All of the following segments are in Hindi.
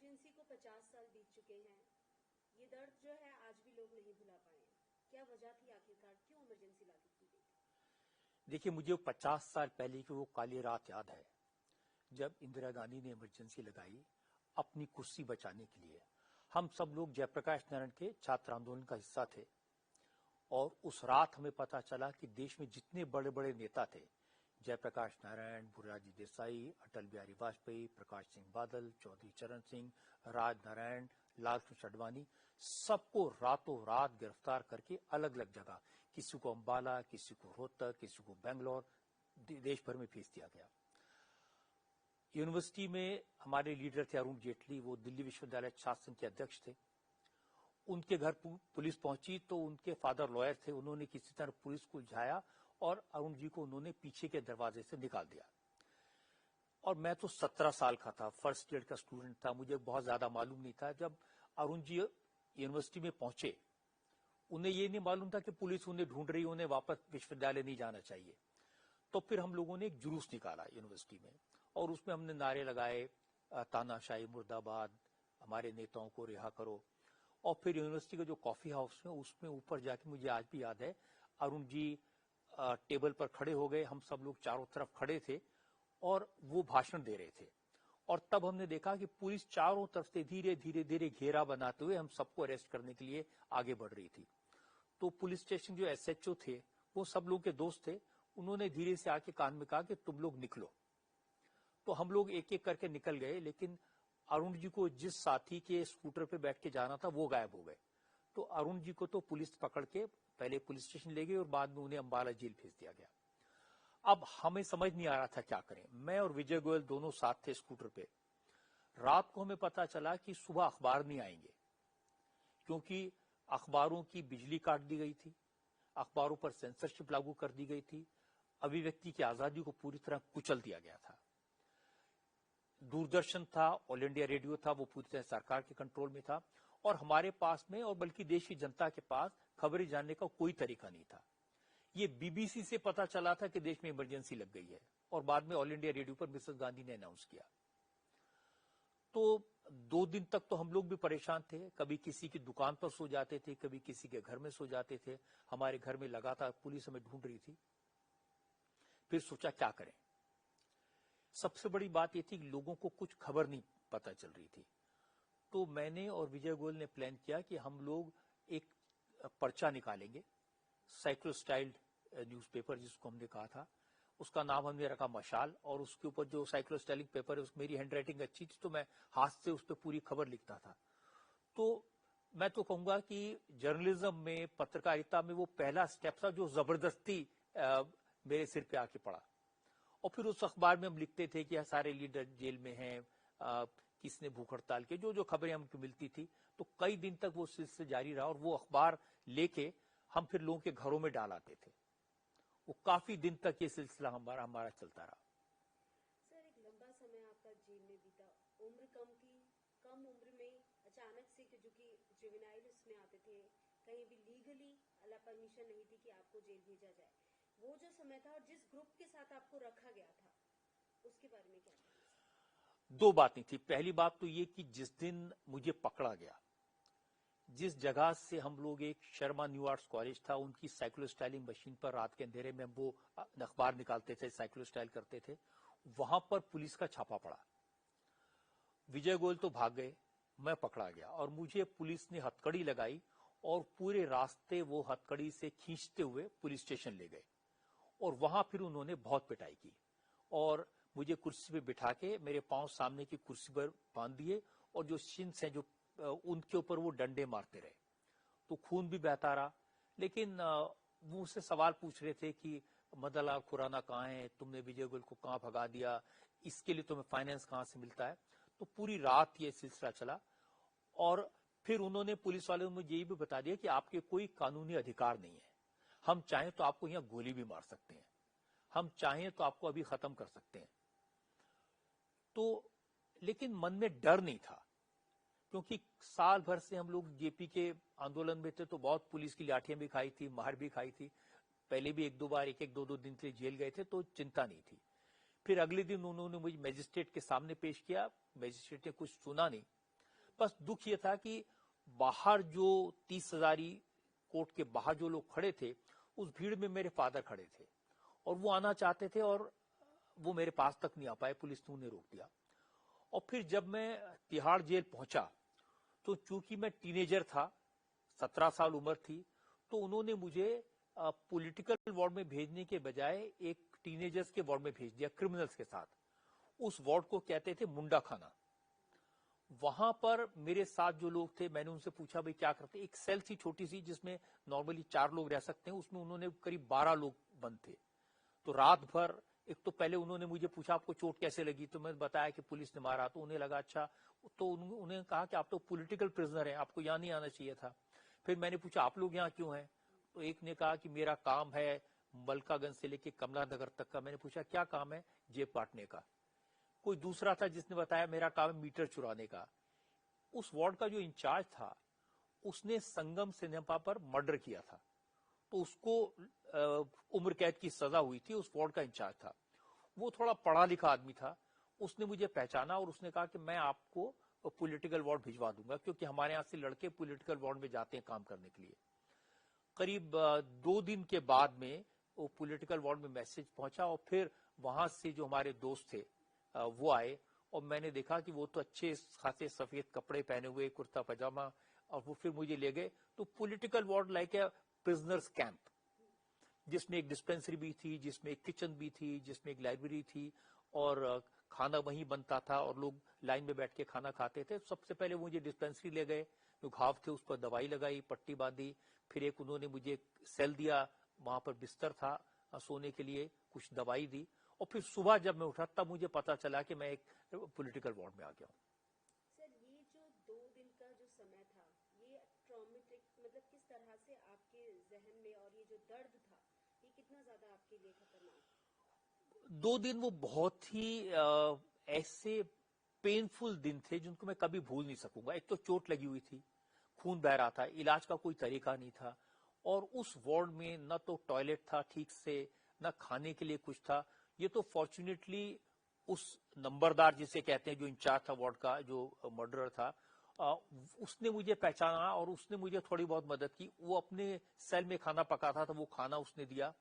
इमरजेंसी को 50 साल बीत चुके हैं। ये दर्द जो है आज भी लोग नहीं भुला पाए। क्या वजह थी, आखिरकार क्यों इमरजेंसी लागू की गई थी? देखिए, मुझे 50 साल पहले की वो काली रात याद है जब इंदिरा गांधी ने इमरजेंसी लगाई अपनी कुर्सी बचाने के लिए। हम सब लोग जयप्रकाश नारायण के छात्र आंदोलन का हिस्सा थे और उस रात हमें पता चला कि देश में जितने बड़े बड़े नेता थे, जयप्रकाश नारायण, मोरारजी देसाई, अटल बिहारी वाजपेयी, प्रकाश सिंह बादल, चौधरी चरण सिंह, राज नारायण, लालकृष्ण अडवाणी, सबको रातों रात गिरफ्तार करके अलग अलग जगह, किसी को अंबाला, किसी को रोहतक, किसी को बेंगलोर, देश भर में भेज दिया गया। यूनिवर्सिटी में हमारे लीडर थे अरुण जेटली, वो दिल्ली विश्वविद्यालय छात्र संघ के अध्यक्ष थे। उनके घर पुलिस पहुंची तो उनके फादर लॉयर थे, उन्होंने किसी तरह पुलिस को उलझाया और अरुण जी को उन्होंने पीछे के दरवाजे से निकाल दिया। और मैं तो 17 साल का था, फर्स्ट ईयर का स्टूडेंट था, मुझे बहुत ज्यादा मालूम नहीं था। जब अरुण जी यूनिवर्सिटी में पहुंचे, उन्हें ये नहीं मालूम था कि पुलिस उन्हें ढूंढ रही, उन्हें वापस विश्वविद्यालय नहीं जाना चाहिए। तो फिर हम लोगों ने एक जुलूस निकाला यूनिवर्सिटी में और उसमें हमने नारे लगाए, तानाशाही मुर्दाबाद, हमारे नेताओं को रिहा करो। और फिर यूनिवर्सिटी का जो कॉफी हाउस है उसमें ऊपर जाके, मुझे आज भी याद है, अरुण जी टेबल पर खड़े हो गए, हम सब लोग चारों तरफ खड़े थे और वो भाषण दे रहे थे। और तब हमने देखा कि पुलिस चारों तरफ से धीरे धीरे धीरे घेरा बनाते हुए हम सबको अरेस्ट करने के लिए आगे बढ़ रही थी। तो पुलिस स्टेशन जो एसएचओ थे, वो सब लोग के दोस्त थे, उन्होंने धीरे से आके कान में कहा कि तुम लोग निकलो। तो हम लोग एक एक करके निकल गए, लेकिन अरुण जी को जिस साथी के स्कूटर पे बैठ के जाना था वो गायब हो गए। तो अरुण जी को तो पुलिस पकड़ के पहले पुलिस स्टेशन ले गई और बाद में उन्हें अंबाला जेल भेज दिया गया। अब हमें समझ नहीं आ रहा था क्या करें। मैं और विजय गोयल दोनों साथ थे स्कूटर पे। रात को हमें पता चला कि सुबह अखबार नहीं आएंगे, क्योंकि अखबारों की बिजली काट दी गई थी, अखबारों पर सेंसरशिप लागू कर दी गई थी, अभिव्यक्ति की आजादी को पूरी तरह कुचल दिया गया था। दूरदर्शन था, ऑल इंडिया रेडियो था, वो पूरी तरह सरकार के कंट्रोल में था और हमारे पास में और बल्कि देश की जनता के पास खबरें जानने का कोई तरीका नहीं था। ये बीबीसी से पता चला था कि देश में इमरजेंसी लग गई है और बाद में ऑल इंडिया रेडियो पर मिसेस गांधी ने अनाउंस किया। तो 2 दिन तक तो हम लोग भी परेशान थे, कभी किसी की दुकान पर सो जाते थे, कभी किसी के घर में सो जाते थे। हमारे घर में लगातार पुलिस हमें ढूंढ रही थी। फिर सोचा क्या करें। सबसे बड़ी बात यह थी कि लोगों को कुछ खबर नहीं पता चल रही थी। तो मैंने और विजय गोयल ने प्लान किया कि हम लोग एक पर्चा निकालेंगे, साइक्लोस्टाइल्ड न्यूज़पेपर जिसको हमने कहा था, उसका नाम हमने रखा मशाल। और उसके ऊपर जो साइक्लोस्टाइलिंग पेपर है, मेरी हैंडराइटिंग अच्छी थी तो मैं हाथ से उस पर पूरी खबर लिखता था। तो मैं तो कहूंगा कि जर्नलिज्म में, पत्रकारिता में वो पहला स्टेप था जो जबरदस्ती मेरे सिर पे आके पड़ा। और फिर उस अखबार में हम लिखते थे कि सारे लीडर जेल में हैं, किसने भूख हड़ताल के, जो जो खबरें हमको मिलती थी। तो कई दिन तक वो सिलसिला जारी रहा और वो अखबार लेके हम फिर लोगों के घरों में डाल आते थे। वो काफी दिन तक ये सिलसिला हमारा चलता रहा। सर, एक लंबा समय आपका जेल में बीता, उम्र कम थी, कम उम्र में अचानक से, जो कि जुवेनाइल उसमें आते थे, कहीं भी लीगली परमिशन नहीं थी कि आपको जेल भेजा जाए। वो जो समय था और जिस ग्रुप के साथ आपको रखा गया था, उसके बारे में क्या कहेंगे? 2 बातें थी। पहली बात तो ये कि जिस दिन मुझे पकड़ा गया, जिस जगह से हम लोग, एक शर्मा न्यू आर्ट्स कॉलेज था, उनकी साइक्लोस्टाइलिंग मशीन पर रात के अंधेरे में वो अखबार निकालते थे, साइक्लोस्टाइल करते थे, वहां पर पुलिस का छापा पड़ा। विजय गोयल तो भाग गए, मैं पकड़ा गया और मुझे पुलिस ने हथकड़ी लगाई और पूरे रास्ते वो हथकड़ी से खींचते हुए पुलिस स्टेशन ले गए। और वहां फिर उन्होंने बहुत पिटाई की और मुझे कुर्सी पे बिठा के मेरे पांव सामने की कुर्सी पर बांध दिए और जो शिन्स हैं जो उनके ऊपर वो डंडे मारते रहे। तो खून भी बहता रहा। लेकिन वो मुझसे सवाल पूछ रहे थे कि मदन लाल खुराना कहाँ है, तुमने विजय गोयल को कहाँ भगा दिया, इसके लिए तुम्हें फाइनेंस कहाँ से मिलता है। तो पूरी रात ये सिलसिला चला और फिर उन्होंने, पुलिस वालों ने मुझे ये भी बता दिया कि आपके कोई कानूनी अधिकार नहीं है, हम चाहें तो आपको यहां गोली भी मार सकते हैं, हम चाहें तो आपको अभी खत्म कर सकते हैं। तो लेकिन मन में डर नहीं था, क्योंकि साल भर से हम लोग जेपी के आंदोलन में थे तो बहुत पुलिस की लाठियां भी खाई थी, मार भी खाई थी। पहले भी 1-2 बार 1-2 दिन के लिए जेल गए थे तो चिंता नहीं थी। फिर अगले दिन उन्होंने मुझे मजिस्ट्रेट के सामने पेश किया, मजिस्ट्रेट ने कुछ सुना नहीं। बस दुख ये था कि बाहर जो 30 हजारी कोर्ट के बाहर जो लोग खड़े थे, उस भीड़ में मेरे फादर खड़े थे और वो आना चाहते थे और वो मेरे पास तक नहीं आ पाए, पुलिस ने उन्हें रोक दिया। और फिर जब मैं तिहाड़ जेल पहुंचा तो चूंकि मैं टीनेजर था, 17 साल उम्र थी, तो उन्होंने मुझे पॉलिटिकल वार्ड में भेजने के बजाय एक टीनेजर्स के वार्ड में भेज दिया, क्रिमिनल्स के साथ। उस वार्ड को कहते थे मुंडा खाना। वहां पर मेरे साथ जो लोग थे, मैंने उनसे पूछा भाई क्या करते। एक सेल थी छोटी सी जिसमें नॉर्मली 4 लोग रह सकते हैं, उसमें उन्होंने करीब 12 लोग बंद थे। तो रात भर, एक तो पहले उन्होंने मुझे पूछा आपको चोट कैसे लगी, तो मैं बताया कि पुलिस ने मारा। तो उन्हें लगा अच्छा, तो उन्हें कहा कि आप तो पॉलिटिकल प्रिजनर हैं, आपको यहाँ नहीं आना चाहिए था। फिर मैंने पूछा आप लोग यहाँ क्यों हैं, तो एक ने कहा कि मेरा काम है मलकागंज से लेके कमला नगर तक का। मैंने पूछा क्या काम है, जेब काटने का। कोई दूसरा था जिसने बताया मेरा काम है मीटर चुराने का। उस वार्ड का जो इंचार्ज था उसने संगम सिनेमा पर मर्डर किया था, तो उसको उम्र कैद की सजा हुई थी। उस वार्ड का इंचार्ज था, वो थोड़ा पढ़ा लिखा आदमी था। उसने मुझे पहचाना और उसने कहा कि मैं आपको पॉलिटिकल वार्ड भिजवा दूंगा, क्योंकि हमारे यहाँ से लड़के पॉलिटिकल वार्ड में जाते हैं काम करने के लिए। करीब 2 दिन के बाद में वो पॉलिटिकल वार्ड में मैसेज पहुंचा और फिर वहां से जो हमारे दोस्त थे वो आए और मैंने देखा कि वो तो अच्छे खासे सफेद कपड़े पहने हुए, कुर्ता पजामा, और वो फिर मुझे ले गए। तो political ward like a prisoners camp, जिसमें एक डिस्पेंसरी भी थी, जिसमें एक किचन भी थी, जिसमें एक लाइब्रेरी थी और खाना वहीं बनता था और लोग लाइन में बैठ के खाना खाते थे। सबसे पहले मुझे डिस्पेंसरी ले गए, जो घाव थे उस पर दवाई लगाई, पट्टी बांधी। फिर एक उन्होंने मुझे सेल दिया, वहां पर बिस्तर था सोने के लिए, कुछ दवाई दी। और फिर सुबह जब मैं उठा तब मुझे पता चला कि मैं एक पॉलिटिकल वार्ड में आ गया हूँ। सर, ये जो 2 दिन का जो समय था, ये ट्रॉमेटिक, मतलब किस तरह से आपके जहन में, और ये जो दर्द था ये कितना ज्यादा आपके लिए खतरनाक? 2 दिन वो बहुत ही ऐसे पेनफुल दिन थे जिनको मैं कभी भूल नहीं सकूंगा। एक तो चोट लगी हुई थी, खून बह रहा था, इलाज का कोई तरीका नहीं था, और उस वार्ड में न तो टॉयलेट था ठीक से, न खाने के लिए कुछ था। ये तो फॉर्चुनेटली उस नंबरदार जिसे कहते हैं, जो इंचार्ज था वार्ड का, जो मर्डरर था, उसने मुझे पहचाना और उसने मुझे थोड़ी बहुत मदद की। वो अपने सेल में खाना पकाता था, वो खाना उसने दिया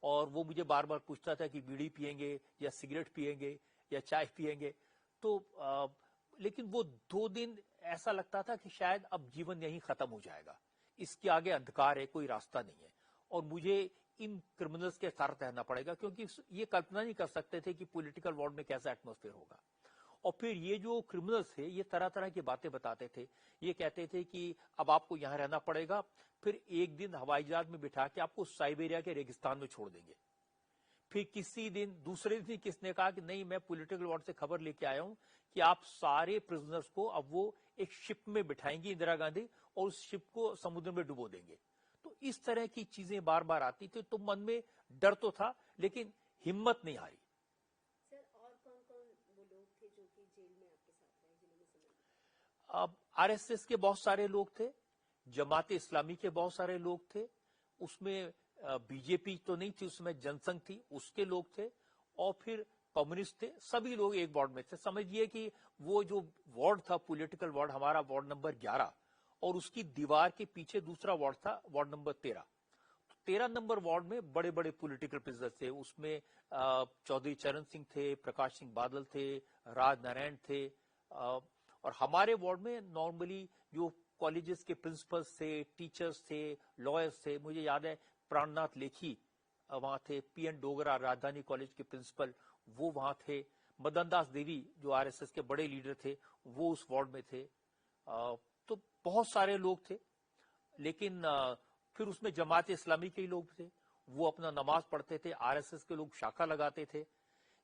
और वो मुझे बार बार पूछता था कि बीड़ी पिएंगे या सिगरेट पिएंगे या चाय पिएंगे। तो लेकिन वो 2 दिन ऐसा लगता था कि शायद अब जीवन यहीं खत्म हो जाएगा, इसके आगे अंधकार है, कोई रास्ता नहीं है और मुझे इन क्रिमिनल्स के साथ रहना पड़ेगा, क्योंकि ये कल्पना नहीं कर सकते थे कि पॉलिटिकल वार्ड में कैसा एटमॉस्फेयर होगा। और फिर ये जो क्रिमिनल्स थे ये तरह तरह की बातें बताते थे। ये कहते थे कि अब आपको यहाँ रहना पड़ेगा, फिर एक दिन हवाई जहाज में बिठा के आपको साइबेरिया के रेगिस्तान में छोड़ देंगे। फिर किसी दिन, दूसरे दिन किसने कहा कि नहीं, मैं पॉलिटिकल वार्ड से खबर लेके आया हूं कि आप सारे प्रिजनर्स को अब वो एक शिप में बिठाएंगी इंदिरा गांधी और उस शिप को समुद्र में डुबो देंगे। तो इस तरह की चीजें बार बार आती थी, तो मन में डर तो था लेकिन हिम्मत नहीं हारी। सर, और कौन कौन वो लोग थे जो कि जेल में आपके साथ रहे, जिन्होंने समय? अब आरएसएस के बहुत सारे लोग थे, जमाते इस्लामी के बहुत सारे लोग थे, उसमें बीजेपी तो नहीं थी, उसमें जनसंघ थी, उसके लोग थे, और फिर कम्युनिस्ट थे। सभी लोग एक वार्ड में थे। समझिए कि वो जो वार्ड था पॉलिटिकल वार्ड, हमारा वार्ड नंबर 11, और उसकी दीवार के पीछे दूसरा वार्ड था, वार्ड नंबर 13। 13 नंबर वार्ड में बड़े बड़े पॉलिटिकल प्रिजनर्स थे। उसमें चौधरी चरण सिंह थे, प्रकाश सिंह बादल थे, राज नारायण थे, और हमारे वार्ड में नॉर्मली जो कॉलेजेस के प्रिंसिपल्स थे, टीचर्स थे, लॉयर्स थे। मुझे याद है प्राणनाथ लेखी वहां थे, पीएन डोगरा राजधानी कॉलेज के प्रिंसिपल वो वहां थे, मदन दास देवी जो आरएसएस के बड़े लीडर थे वो उस वार्ड में थे। तो बहुत सारे लोग थे। लेकिन फिर उसमें जमात इस्लामी के ही लोग थे, वो अपना नमाज पढ़ते थे, आरएसएस के लोग शाखा लगाते थे,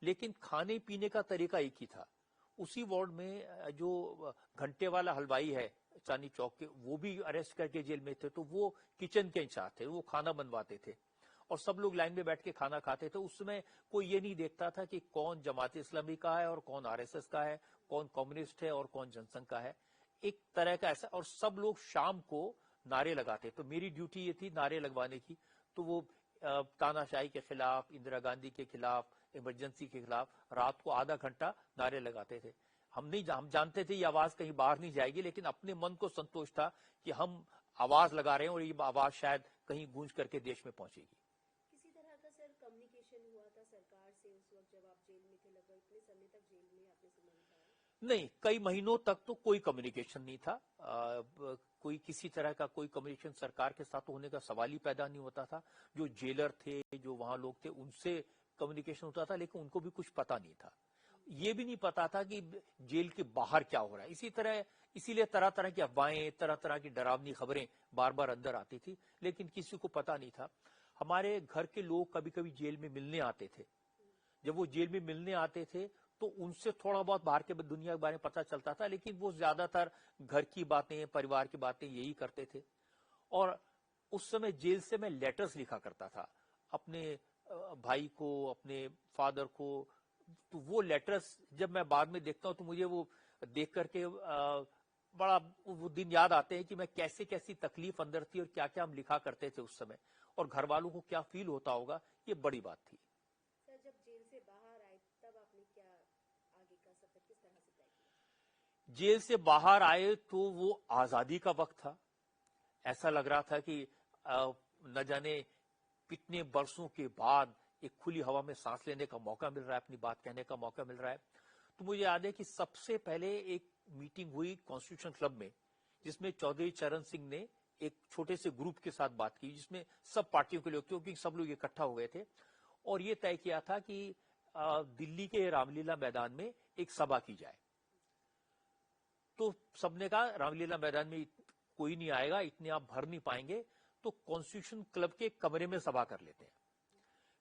लेकिन खाने पीने का तरीका एक ही था। उसी वार्ड में जो घंटे वाला हलवाई है चांदनी चौक के, वो भी अरेस्ट करके जेल में थे, तो वो किचन के इंचार्ज थे, वो खाना बनवाते थे और सब लोग लाइन में बैठ के खाना खाते थे। उस समय कोई ये नहीं देखता था कि कौन जमात इस्लामी का है और कौन आरएसएस का है, कौन कम्युनिस्ट है और कौन जनसंघ का है, एक तरह का ऐसा। और सब लोग शाम को नारे लगाते, तो मेरी ड्यूटी ये थी नारे लगवाने की। तो वो तानाशाही के खिलाफ, इंदिरा गांधी के खिलाफ, इमरजेंसी के खिलाफ रात को आधा घंटा नारे लगाते थे। हम जानते थे ये आवाज कहीं बाहर नहीं जाएगी, लेकिन अपने मन को संतोष था कि हम आवाज लगा रहे हैं और ये आवाज शायद कहीं गूंज करके देश में पहुंचेगी। किसी तरह का सर कम्युनिकेशन हुआ था सरकार से उस वक्त जब आप जेल में थे? लगभग इतने समय तक जेल में आपने समय बिताया। नहीं, कई महीनों तक तो कोई कम्युनिकेशन नहीं था। कोई किसी तरह का कोई कम्युनिकेशन सरकार के साथ होने का सवाल ही पैदा नहीं होता था। जो जेलर थे, जो वहां लोग थे, उनसे कम्युनिकेशन होता था, लेकिन उनको भी कुछ पता नहीं था। ये भी नहीं पता था कि जेल के बाहर क्या हो रहा है। इसीलिए तरह तरह की अफवाहें, तरह तरह की डरावनी खबरें बार बार अंदर आती थी, लेकिन किसी को पता नहीं था। हमारे घर के लोग कभी कभी जेल में मिलने आते थे। जब वो जेल में मिलने आते थे तो उनसे थोड़ा बहुत बाहर के दुनिया के बारे में पता चलता था, लेकिन वो ज्यादातर घर की बातें, परिवार की बातें यही करते थे। और उस समय जेल से मैं लेटर्स लिखा करता था अपने भाई को, अपने फादर को। तो वो लेटर्स जब मैं बाद में देखता हूं तो मुझे वो देख करके बड़ा वो दिन याद आते हैं कि मैं कैसे कैसी तकलीफ अंदर थी और क्या क्या हम लिखा करते थे उस समय, और घर वालों को क्या फील होता होगा, ये बड़ी बात थी। सर जब जेल से बाहर आए तब आपने क्या आगे का सफर किस तरह से तय किया? जेल से बाहर आए तो वो आजादी का वक्त था। ऐसा लग रहा था कि न जाने कितने बरसों के बाद एक खुली हवा में सांस लेने का मौका मिल रहा है, अपनी बात कहने का मौका मिल रहा है। तो मुझे याद है कि सबसे पहले एक मीटिंग हुई कॉन्स्टिट्यूशन क्लब में, जिसमें चौधरी चरण सिंह ने एक छोटे से ग्रुप के साथ बात की, जिसमें सब पार्टियों के लोग, क्योंकि सब लोग इकट्ठा हो गए थे, और ये तय किया था कि दिल्ली के रामलीला मैदान में एक सभा की जाए। तो सबने कहा रामलीला मैदान में कोई नहीं आएगा, इतने आप भर नहीं पाएंगे, तो कॉन्स्टिट्यूशन क्लब के कमरे में सभा कर लेते हैं।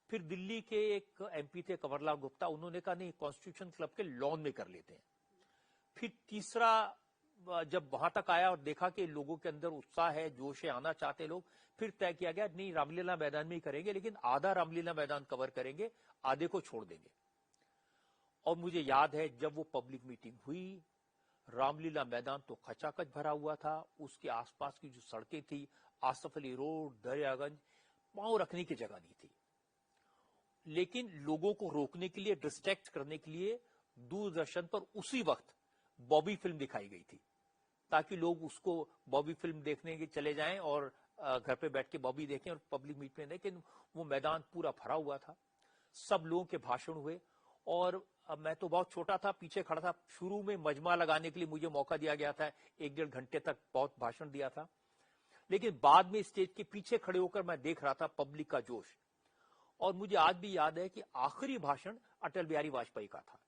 फिर दिल्ली के एक एमपी थे कंवरलाल गुप्ता, उन्होंने कहा नहीं, कॉन्स्टिट्यूशन क्लब के लॉन में कर लेते हैं। फिर तीसरा जब वहां तक आया और देखा कि लोगों के अंदर उत्साह है, जोश है, आना चाहते लोग, फिर तय किया गया नहीं, रामलीला मैदान में ही करेंगे, लेकिन आधा रामलीला मैदान कवर करेंगे, आधे को छोड़ देंगे। और मुझे याद है जब वो पब्लिक मीटिंग हुई, रामलीला मैदान तो खचाखच भरा हुआ था। उसके आसपास की जो सड़कें थी, आसफ अली रोड, दरियागंज, पांव रखने की जगह नहीं थी। लेकिन लोगों को रोकने के लिए, डिस्ट्रैक्ट करने के लिए दूरदर्शन पर उसी वक्त बॉबी फिल्म दिखाई गई थी, ताकि लोग उसको बॉबी फिल्म देखने के चले जाएं और घर पे बैठ के बॉबी देखें और पब्लिक मीट में देखें। वो मैदान पूरा भरा हुआ था, सब लोगों के भाषण हुए, और मैं तो बहुत छोटा था, पीछे खड़ा था। शुरू में मजमा लगाने के लिए मुझे मौका दिया गया था, 1-1.5 घंटे तक बहुत भाषण दिया था, लेकिन बाद में स्टेज के पीछे खड़े होकर मैं देख रहा था पब्लिक का जोश। और मुझे आज भी याद है कि आखिरी भाषण अटल बिहारी वाजपेयी का था,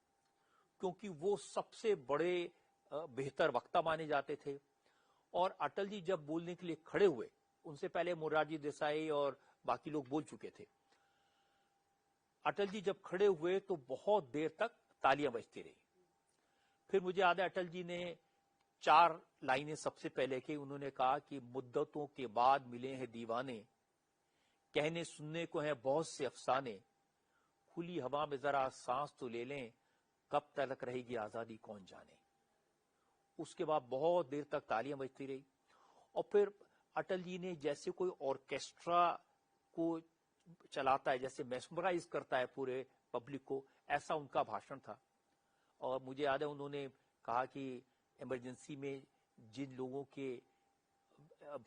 क्योंकि वो सबसे बड़े बेहतर वक्ता माने जाते थे। और अटल जी जब बोलने के लिए खड़े हुए, उनसे पहले मोरारजी देसाई और बाकी लोग बोल चुके थे, अटल जी जब खड़े हुए तो बहुत देर तक तालियां बजती रही। फिर मुझे याद है अटल जी ने 4 लाइनें सबसे पहले की, उन्होंने कहा कि मुद्दतों के बाद मिले हैं दीवाने, कहने सुनने को है बहुत से अफसाने, खुली हवा में जरा सांस तो ले लें, कब तक रहेगी आजादी कौन जाने। उसके बाद बहुत देर तक तालियां बजती रही, और फिर अटल जी ने जैसे कोई ऑर्केस्ट्रा को चलाता है, जैसे मेस्मराइज करता है पूरे पब्लिक को, ऐसा उनका भाषण था। और मुझे याद है उन्होंने कहा कि इमरजेंसी में जिन लोगों के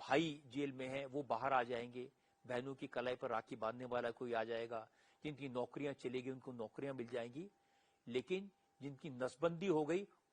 भाई जेल में हैं वो बाहर आ जाएंगे, बहनों की कलाई पर राखी बांधने वाला कोई आ जाएगा, जिनकी नौकरियां चलेगी उनको नौकरियां मिल जाएंगी, लेकिन जिनकी नसबंदी हो गई